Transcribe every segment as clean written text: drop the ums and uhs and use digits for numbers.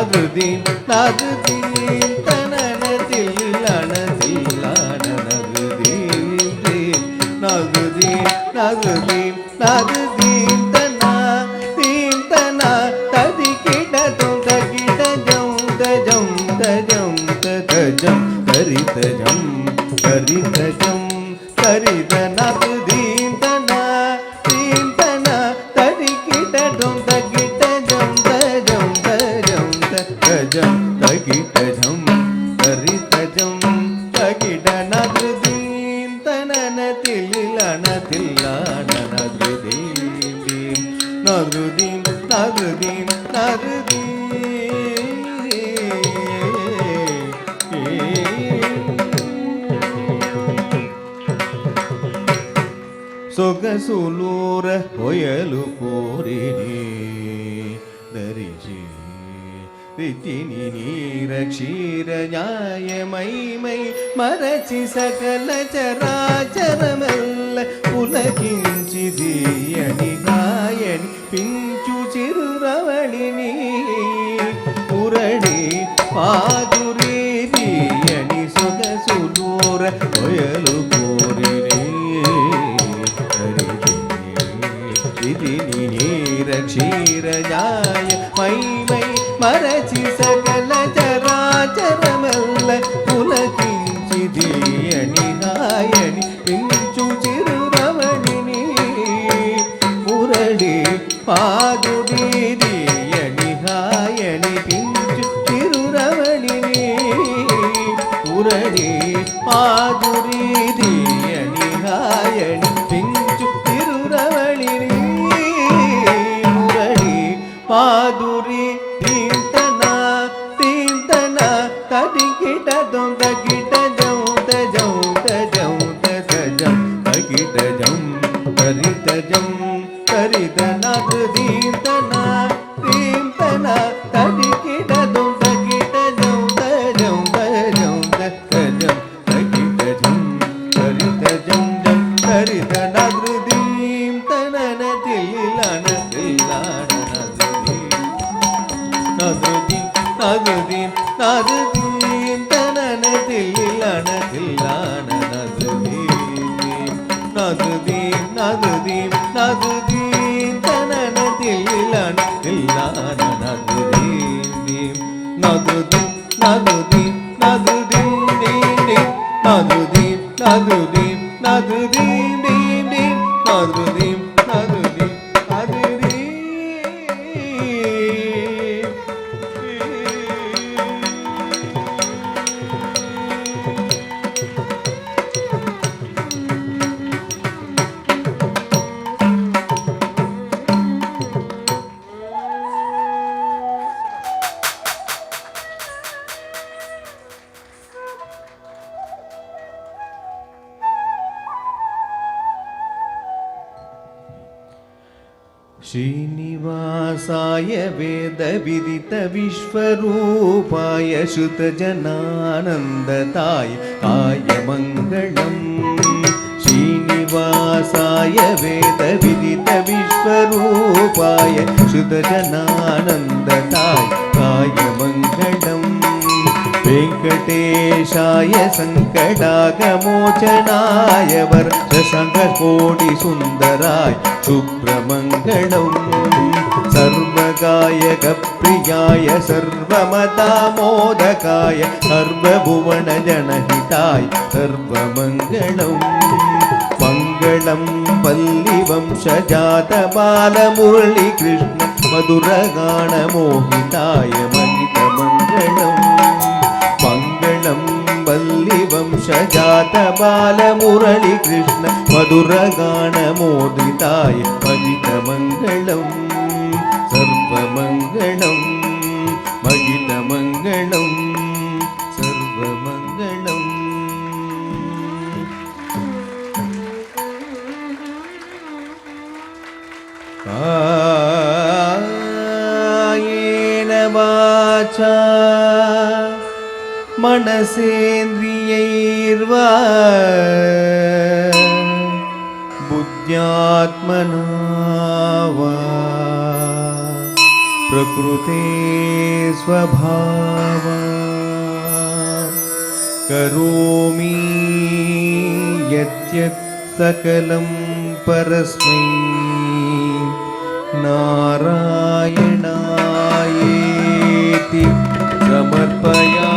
நதுதீம் நதுதீம் தனனதில் அனதில்லான நதுதீம் நதுதீம் நதுதீம் நதுதீம் தனா theme தனா ததி கிடதும் தகிடஜம் தஜம் தஜம் தஜம் கரிதஜம் கரிதஜம் கரித நதுதீம் தனா theme தனா ததி கிடதும் தகிடஜம் தஜம் தஜம் தஜம் தகிடஜம் கரிதஜம் தகிட நதுதீம் தனனதில் அனதில்லான நதுதீம் நதுதீம் நதுதீம் நதுதீம் ಸೊಗಸುಲೂರ ಹೊಯಲು ಕೋರಿನಿ ಧರಿಸಿ ರಿತಿನಿ ನೀರ ಕ್ಷೀರ ನ್ಯಾಯ ಮೈ ಮರಚಿ ಸಕಲ ಚರಾಚರಮೆಲ್ಲ ಪುಲಕಿಂಚಿದೀಯನಿ ಗಾಯನಿ ಪಿಂಚು ಚಿರುರವಳಿನಿ ಪುರಡಿ ಪಾದುರೀಯನಿ ಸೊಗಸುಲೂರ ಹೊಯಲು ಕೋರಿನಿ ನೀರ ಕ್ಷೀರ ಜಾಯ ಮೈ ಮರಚಿ ಸಕಲ ಚರಾಚರಮೆಲ್ಲ ಪುಲಕಿಂಚಿದೀಯನಿ ಹಾಯನಿ ಪಿಂಚು ಚಿರುರವಣಿನಿ ಮುರಡಿ ಪಾದುರೀಯನಿ ಹಾಯನಿ ಪಿಂಚು ಚಿರುರವಣಿನಿ ಮುರಡಿ ಪಾದುರೀಯನಿ ಹಾಯನಿ ಪಿಂಚು ತಿರುರವಳಿನಿ ಮುರಡಿ ಪಾದುರಿ ತೀಂತನ ತೀಂತನ ತದಿ ಗಿಡ ದೊಂದ ಗಿಡ ಜೌದ ಜೌದ ಜೌದ ತಜಂ ತಗಿಡ ಜಂ ಕರಿತ ಜಂ ಕರಿದ ನದು ದೀಂತನ ತೀಂತನ ತದಿ ಗಿಡ ದೊಂದ ಗಿಡ ಜೌದ ಜೌದ ಜೌದ ತಜಂ ತಗಿಡ ಜಂ ಕರಿತ ಜಂ ಜಂ ಕರಿದ ನದ್ರುದೀಂ ತನನದಿಲ್ಲ ನದಿಲ್ಲಾಣ ನದ್ರುದೀಂ ನದ್ರುದೀಂ ನದ್ರುದೀಂ ತನನದಿಲ್ಲ ನದಿಲ್ಲಾಣ ನದ್ರುದೀಂ ನದ್ರುದೀಂ ನದ್ರುದೀಂ ನದ್ರುದೀಂ ತನನದಿಲ್ಲ ನದಿಲ್ಲಾಣ ನದ್ರುದೀಂ ನದ್ರುದೀಂ ನದ್ರುದೀಂ ನದ್ರುದೀಂ ನದ್ರುದೀಂ ನದ್ರುದೀಂ ನದ್ರುದೀಂ ದೀಂ ದೀಂ ನದ್ರುದೀಂ ನದ್ರುದೀಂ ನದ್ರುದೀಂ श्रीनिवासाय वेदविदित विश्वरूपाय श्रुतजनानन्दताय कायमङ्गलम् श्रीनिवासाय वेदविदित विश्वरूपाय श्रुतजनानन्दताय कायमङ्गलम् वेङ्कटेशाय सङ्कटागमोचनाय वर्षसङ्गकोटिसुन्दराय शुभ्रमङ्गलम् सर्वगायकप्रियाय सर्वमतामोदकाय सर्वभुवनजनहिताय सर्वमङ्गलम् मङ्गलं पल्लिवंशजातबालमुरळीकृष्ण मधुरगानमोहिताय महितमङ्गलम् मङ्गलं वल्लिवंशजातबालमुरळीकृष्ण मधुरगानमोदिताय महितमङ्गलम् सर्वमङ्गलं महितमङ्गलं सर्वमङ्गलम् कायेन वाचा मनसेन्द्रियैर्वा बुद्ध्यात्मना वा प्रकृते स्वभावा करोमि यद्यत् सकलं परस्मै नारायणायेति समर्पयामि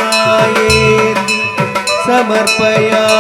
नारायणायेति समर्पयामि